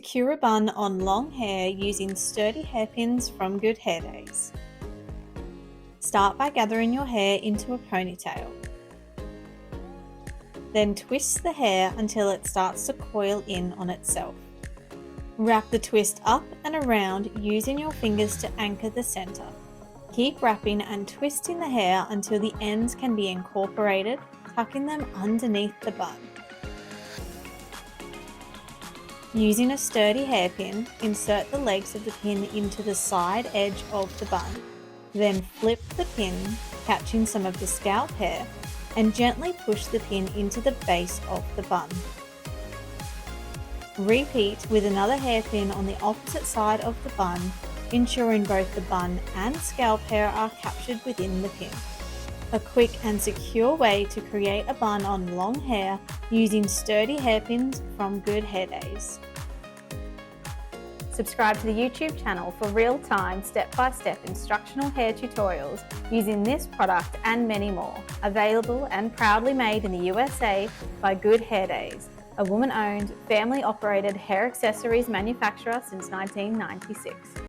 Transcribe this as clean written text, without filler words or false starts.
Secure a bun on long hair using sturdy hairpins from Good Hair Days. Start by gathering your hair into a ponytail. Then twist the hair until it starts to coil in on itself. Wrap the twist up and around using your fingers to anchor the center. Keep wrapping and twisting the hair until the ends can be incorporated, tucking them underneath the bun. Using a sturdy hairpin, insert the legs of the pin into the side edge of the bun. Then flip the pin, catching some of the scalp hair, and gently push the pin into the base of the bun. Repeat with another hairpin on the opposite side of the bun, ensuring both the bun and scalp hair are captured within the pin. A quick and secure way to create a bun on long hair using sturdy hairpins from Good Hair Days. Subscribe to the YouTube channel for real-time, step-by-step instructional hair tutorials using this product and many more. Available and proudly made in the USA by Good Hair Days, a woman-owned, family-operated hair accessories manufacturer since 1996.